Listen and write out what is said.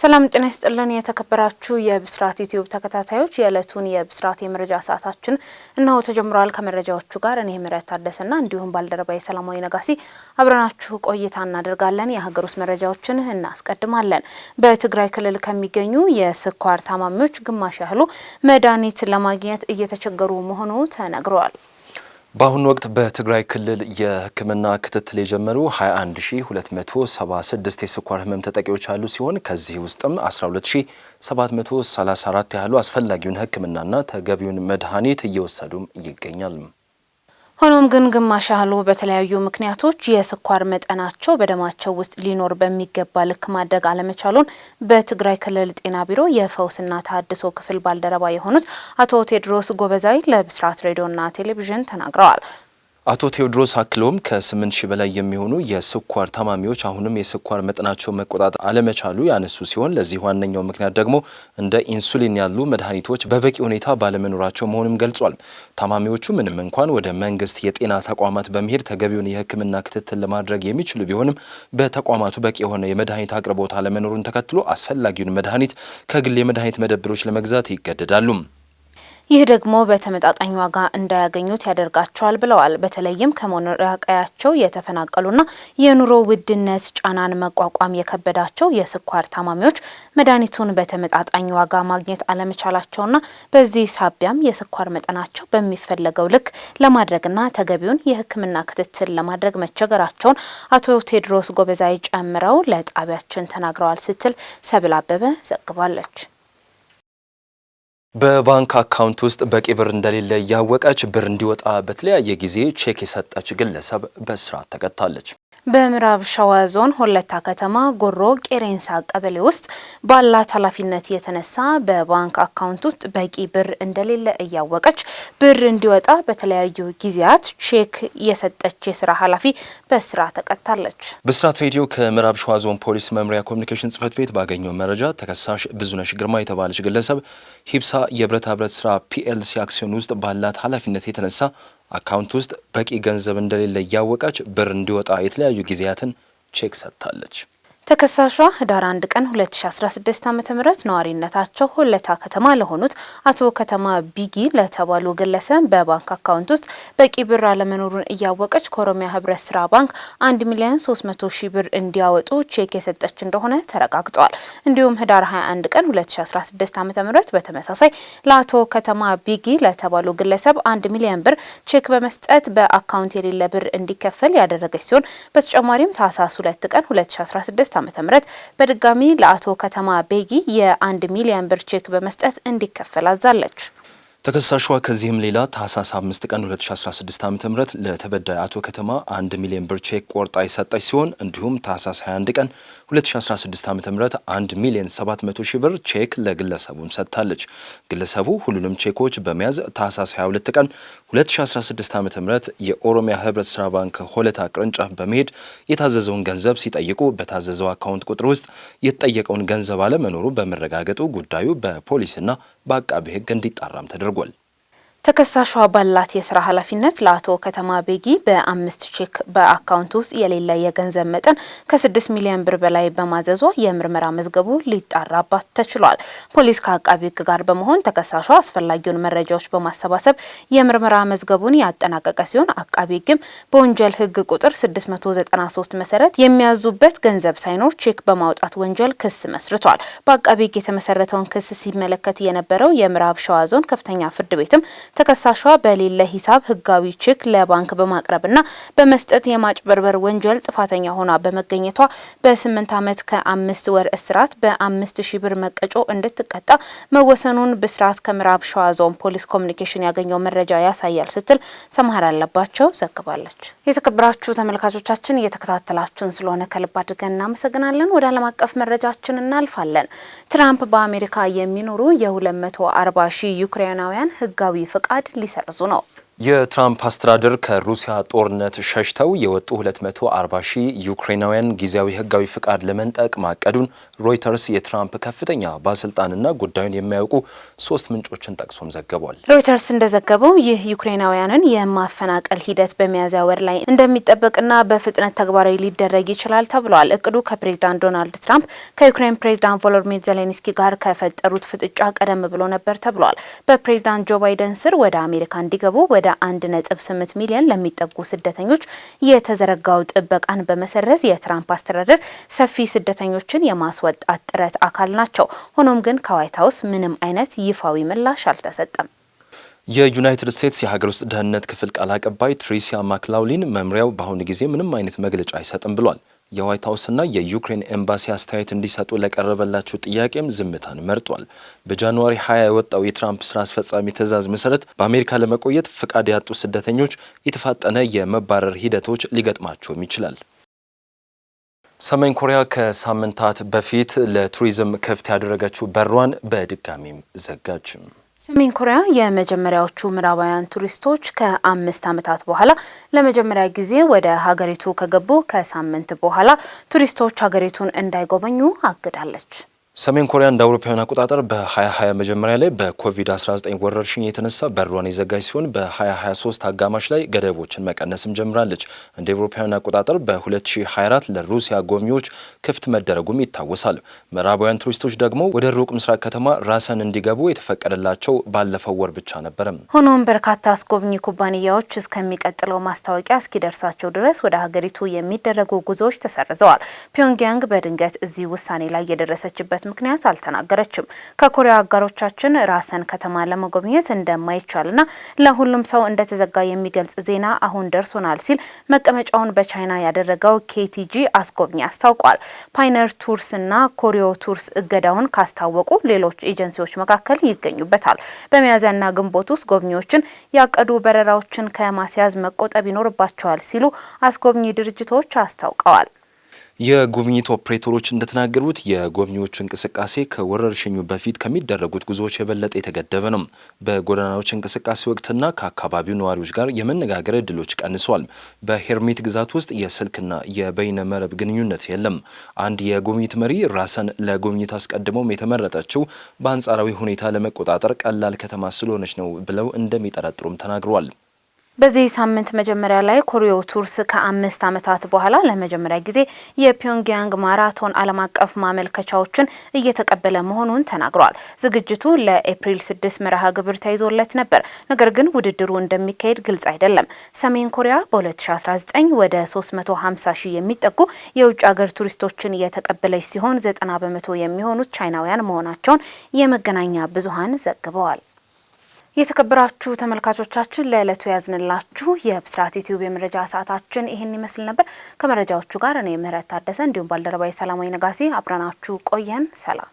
ሰላም ጤና ይስጥልን የተከበራችሁ የብስራት ዩቲዩብ ተከታታዮች የዕለቱን የብስራት የመረጃ ሰዓታችን እነሆ ተጀምሯል። ከመረጃዎቹ ጋር እኔ ምህረት ታደሰና እንዲሁም ባልደረባዬ ሰላማዊ ነጋሲ አብረናችሁ ቆይታ እናደርጋለን። የሀገር ውስጥ መረጃዎችን እናስቀድማለን። በትግራይ ክልል ከሚገኙ የስኳር ታማሚዎች ግማሽ ያህሉ መድኃኒት ለማግኘት እየተቸገሩ መሆኑ ተነግሯል። በአሁኑ ወቅት በትግራይ ክልል የሕክምና ክትትል የጀመሩ 21276 የስኳር ህመም ተጠቂዎች ያሉ ሲሆን ከዚህ ውስጥም 12734 ያህሉ አስፈላጊውን ሕክምናና ተገቢውን መድኃኒት እየወሰዱም ይገኛል። ሆኖም ግን ግማሽ ያህሉ በተለያዩ ምክንያቶች የስኳር መጠናቸው በደማቸው ውስጥ ሊኖር በሚገባ ልክ ማድረግ አለመቻሉን በትግራይ ክልል ጤና ቢሮ የፈውስና ተሃድሶ ክፍል ባልደረባ የሆኑት አቶ ቴዎድሮስ ጎበዛይ ለብስራት ሬዲዮና ቴሌቪዥን ተናግረዋል። አቶ ቴዎድሮስ አክሎም ከ8000 በላይ የሚሆኑ የስኳር ታማሚዎች አሁንም የስኳር መጠናቸው መቆጣጠር አለመቻሉ ያነሱ ሲሆን ለዚህ ዋነኛው ምክንያት ደግሞ እንደ ኢንሱሊን ያሉ መድኃኒቶች በበቂ ሁኔታ ባለመኖራቸው መሆኑን ገልጿል። ታማሚዎቹ ምንም እንኳን ወደ መንግስት የጤና ተቋማት በመሄድ ተገቢውን የሕክምና ክትትል ለማድረግ የሚችሉ ቢሆንም በተቋማቱ በቂ የሆነ የመድኃኒት አቅርቦት አለመኖሩን ተከትሎ አስፈላጊውን መድኃኒት ከግል የመድኃኒት መደብሮች ለመግዛት ይገደዳሉ። ይህ ደግሞ በተመጣጣኝ ዋጋ እንዳያገኙት ያደርጋቸዋል ብለዋል። በተለይም ከመኖሪያ ቀያቸው የተፈናቀሉና የኑሮ ውድነት ጫናን መቋቋም የከበዳቸው የስኳር ታማሚዎች መድኃኒቱን በተመጣጣኝ ዋጋ ማግኘት አለመቻላቸውና በዚህ ሳቢያም የስኳር መጠናቸው በሚፈለገው ልክ ለማድረግና ተገቢውን የሕክምና ክትትል ለማድረግ መቸገራቸውን አቶ ቴዎድሮስ ጎበዛይ ጨምረው ለጣቢያችን ተናግረዋል ስትል ሰብል አበበ ዘግባለች። በባንክ አካውንት ውስጥ በቂ ብር እንደሌለ እያወቀች ብር እንዲወጣ በተለያየ ጊዜ ቼክ የሰጠች ግለሰብ በእስራት ተቀጣለች። በምዕራብ ሸዋ ዞን ሆለታ ከተማ ጎሮ ቄሬንሳ ቀበሌ ውስጥ ባላት ኃላፊነት የተነሳ በባንክ አካውንት ውስጥ በቂ ብር እንደሌለ እያወቀች ብር እንዲወጣ በተለያዩ ጊዜያት ቼክ የሰጠች የስራ ኃላፊ በእስራት ተቀጣለች። ብስራት ሬዲዮ ከምዕራብ ሸዋ ዞን ፖሊስ መምሪያ ኮሚኒኬሽን ጽሕፈት ቤት ባገኘው መረጃ ተከሳሽ ብዙነሽ ግርማ የተባለች ግለሰብ ሂብሳ የብረታ ብረት ስራ ፒኤልሲ አክሲዮን ውስጥ ባላት ኃላፊነት የተነሳ አካውንት ውስጥ በቂ ገንዘብ እንደሌለ እያወቀች ብር እንዲወጣ የተለያዩ ጊዜያትን ቼክ ሰጥታለች። ተከሳሿ ህዳር 1 ቀን 2016 ዓ.ም ነዋሪነታቸው ሆለታ ከተማ ለሆኑት አቶ ከተማ ቢጊ ለተባሉ ግለሰብ በባንክ አካውንት ውስጥ በቂ ብር አለመኖሩን እያወቀች ከኦሮሚያ ህብረት ስራ ባንክ 1,300,000 ብር እንዲያወጡ ቼክ የሰጠች እንደሆነ ተረጋግጧል። እንዲሁም ህዳር 21 ቀን 2016 ዓ.ም በተመሳሳይ ለአቶ ከተማ ቢጊ ለተባሉ ግለሰብ 1 ሚሊዮን ብር ቼክ በመስጠት በአካውንት የሌለ ብር እንዲከፈል ያደረገች ሲሆን በተጨማሪም ታህሳስ 2 ቀን 2016 ዓ.ም በድጋሚ ለአቶ ከተማ ቤጊ የ1 ሚሊዮን ብር ቼክ በመስጠት እንዲከፈል አዛለች። ተከሳሿ ከዚህም ሌላ ታህሳስ 5 ቀን 2016 ዓ.ም ለተበዳይ አቶ ከተማ 1 ሚሊዮን ብር ቼክ ቆርጣ የሰጠች ሲሆን እንዲሁም ታህሳስ 21 ቀን 2016 ዓ.ም 1,700,000 ብር ቼክ ለግለሰቡም ሰጥታለች። ግለሰቡ ሁሉንም ቼኮች በመያዝ ታህሳስ 22 ቀን 2016 ዓ.ም የኦሮሚያ ህብረት ስራ ባንክ ሆለታ ቅርንጫፍ በመሄድ የታዘዘውን ገንዘብ ሲጠይቁ በታዘዘው አካውንት ቁጥር ውስጥ የተጠየቀውን ገንዘብ አለመኖሩ በመረጋገጡ ጉዳዩ በፖሊስና በአቃቤ ሕግ እንዲጣራም ተደርጓል። ተከሳሿ ባላት የስራ ኃላፊነት ለአቶ ከተማ ቤጊ በ5 ቼክ በአካውንት ውስጥ የሌለ የገንዘብ መጠን ከ6 ሚሊዮን ብር በላይ በማዘዟ የምርመራ መዝገቡ ሊጣራባት ተችሏል። ፖሊስ ከአቃቢ ሕግ ጋር በመሆን ተከሳሿ አስፈላጊውን መረጃዎች በማሰባሰብ የምርመራ መዝገቡን ያጠናቀቀ ሲሆን አቃቢ ሕግም በወንጀል ሕግ ቁጥር 693 መሰረት የሚያዙበት ገንዘብ ሳይኖር ቼክ በማውጣት ወንጀል ክስ መስርቷል። በአቃቢ ሕግ የተመሰረተውን ክስ ሲመለከት የነበረው የምዕራብ ሸዋ ዞን ከፍተኛ ፍርድ ቤትም ተከሳሿ በሌለ ሂሳብ ህጋዊ ቼክ ለባንክ በማቅረብና በመስጠት የማጭበርበር ወንጀል ጥፋተኛ ሆና በመገኘቷ በ8 ዓመት ከ5 ወር እስራት በ5,000 ብር መቀጮ እንድትቀጣ መወሰኑን ብስራት ከምዕራብ ሸዋ ዞን ፖሊስ ኮሚኒኬሽን ያገኘው መረጃ ያሳያል ስትል ሰማሃር አለባቸው ዘግባለች። የተከበራችሁ ተመልካቾቻችን እየተከታተላችሁን ስለሆነ ከልብ አድርገን እናመሰግናለን። ወደ ዓለም አቀፍ መረጃችን እናልፋለን። ትራምፕ በአሜሪካ የሚኖሩ የ240,000 ዩክሬናውያን ህጋዊ ፍቃድ ሊሰርዙ ነው። የትራምፕ አስተዳደር ከሩሲያ ጦርነት ሸሽተው የወጡ 240 ሺህ ዩክሬናውያን ጊዜያዊ ሕጋዊ ፍቃድ ለመንጠቅ ማቀዱን ሮይተርስ የትራምፕ ከፍተኛ ባለስልጣንና ጉዳዩን የሚያውቁ 3 ምንጮችን ጠቅሶም ዘግቧል። ሮይተርስ እንደዘገበው ይህ ዩክሬናውያንን የማፈናቀል ሂደት በሚያዝያ ወር ላይ እንደሚጠበቅና በፍጥነት ተግባራዊ ሊደረግ ይችላል ተብሏል። እቅዱ ከፕሬዚዳንት ዶናልድ ትራምፕ ከዩክሬን ፕሬዚዳንት ቮሎዲሚር ዜሌንስኪ ጋር ከፈጠሩት ፍጥጫ ቀደም ብሎ ነበር ተብሏል። በፕሬዚዳንት ጆ ባይደን ስር ወደ አሜሪካ እንዲገቡ ወደ 1.8 ሚሊዮን ለሚጠጉ ስደተኞች የተዘረጋው ጥበቃን በመሰረዝ የትራምፕ አስተዳደር ሰፊ ስደተኞችን የማስወጣት ጥረት አካል ናቸው። ሆኖም ግን ከዋይት ሀውስ ምንም አይነት ይፋዊ ምላሽ አልተሰጠም። የዩናይትድ ስቴትስ የሀገር ውስጥ ደህንነት ክፍል ቃል አቀባይ ትሪሲያ ማክላውሊን መምሪያው በአሁኑ ጊዜ ምንም አይነት መግለጫ አይሰጥም ብሏል። የዋይት ሀውስና የዩክሬን ኤምባሲ አስተያየት እንዲሰጡ ለቀረበላቸው ጥያቄም ዝምታን መርጧል። በጃንዋሪ 20 የወጣው የትራምፕ ስራ አስፈጻሚ ትዕዛዝ መሰረት በአሜሪካ ለመቆየት ፍቃድ ያጡ ስደተኞች የተፋጠነ የመባረር ሂደቶች ሊገጥማቸውም ይችላል። ሰሜን ኮሪያ ከሳምንታት በፊት ለቱሪዝም ክፍት ያደረገችው በሯን በድጋሚም ዘጋች። ሰሜን ኮሪያ የመጀመሪያዎቹ ምዕራባውያን ቱሪስቶች ከ5 ዓመታት በኋላ ለመጀመሪያ ጊዜ ወደ ሀገሪቱ ከገቡ ከሳምንት በኋላ ቱሪስቶች ሀገሪቱን እንዳይጎበኙ አግዳለች። ሰሜን ኮሪያ እንደ አውሮፓውያን አቆጣጠር በ2020 መጀመሪያ ላይ በኮቪድ-19 ወረርሽኝ የተነሳ በሯን የዘጋች ሲሆን በ2023 አጋማሽ ላይ ገደቦችን መቀነስም ጀምራለች። እንደ አውሮፓውያን አቆጣጠር በ2024 ለሩሲያ ጎብኚዎች ክፍት መደረጉም ይታወሳል። ምዕራባውያን ቱሪስቶች ደግሞ ወደ ሩቅ ምስራቅ ከተማ ራሰን እንዲገቡ የተፈቀደላቸው ባለፈው ወር ብቻ ነበረ። ሆኖም በርካታ አስጎብኚ ኩባንያዎች እስከሚቀጥለው ማስታወቂያ እስኪደርሳቸው ድረስ ወደ ሀገሪቱ የሚደረጉ ጉዞዎች ተሰርዘዋል። ፒዮንግያንግ በድንገት እዚህ ውሳኔ ላይ የደረሰችበት ምክንያት አልተናገረችም። ከኮሪያ አጋሮቻችን ራሰን ከተማ ለመጎብኘት እንደማይቻልና ለሁሉም ሰው እንደተዘጋ የሚገልጽ ዜና አሁን ደርሶናል ሲል መቀመጫውን በቻይና ያደረገው ኬቲጂ አስጎብኚ አስታውቋል። ፓይነር ቱርስ እና ኮሪዮ ቱርስ እገዳውን ካስታወቁ ሌሎች ኤጀንሲዎች መካከል ይገኙበታል። በሚያዝያና ግንቦት ውስጥ ጎብኚዎችን ያቀዱ በረራዎችን ከማስያዝ መቆጠብ ይኖርባቸዋል ሲሉ አስጎብኚ ድርጅቶች አስታውቀዋል። የጉብኝት ኦፕሬተሮች እንደተናገሩት የጎብኚዎቹ እንቅስቃሴ ከወረርሽኙ በፊት ከሚደረጉት ጉዞዎች የበለጠ የተገደበ ነው። በጎዳናዎች እንቅስቃሴ ወቅትና ከአካባቢው ነዋሪዎች ጋር የመነጋገር እድሎች ቀንሷል። በሄርሜት ግዛት ውስጥ የስልክና የበይነ መረብ ግንኙነት የለም። አንድ የጉብኝት መሪ ራሰን ለጉብኝት አስቀድሞም የተመረጠችው በአንጻራዊ ሁኔታ ለመቆጣጠር ቀላል ከተማ ስለሆነች ነው ብለው እንደሚጠረጥሩም ተናግረዋል። በዚህ ሳምንት መጀመሪያ ላይ ኮሪዮ ቱርስ ከ5 ዓመታት በኋላ ለመጀመሪያ ጊዜ የፒዮንግያንግ ማራቶን ዓለም አቀፍ ማመልከቻዎችን እየተቀበለ መሆኑን ተናግሯል። ዝግጅቱ ለኤፕሪል 6 መርሃ ግብር ተይዞለት ነበር። ነገር ግን ውድድሩ እንደሚካሄድ ግልጽ አይደለም። ሰሜን ኮሪያ በ2019 ወደ 350 ሺህ የሚጠጉ የውጭ ሀገር ቱሪስቶችን እየተቀበለች ሲሆን 90 በመቶ የሚሆኑት ቻይናውያን መሆናቸውን የመገናኛ ብዙሃን ዘግበዋል። የተከበራችሁ ተመልካቾቻችን ለዕለቱ ያዝንላችሁ የብስራት ዩቲዩብ የመረጃ ሰዓታችን ይህን ይመስል ነበር። ከመረጃዎቹ ጋር እኔ ምህረት ታደሰ እንዲሁም ባልደረባዬ ሰላማዊ ነጋሲ አብረናችሁ ቆየን። ሰላም።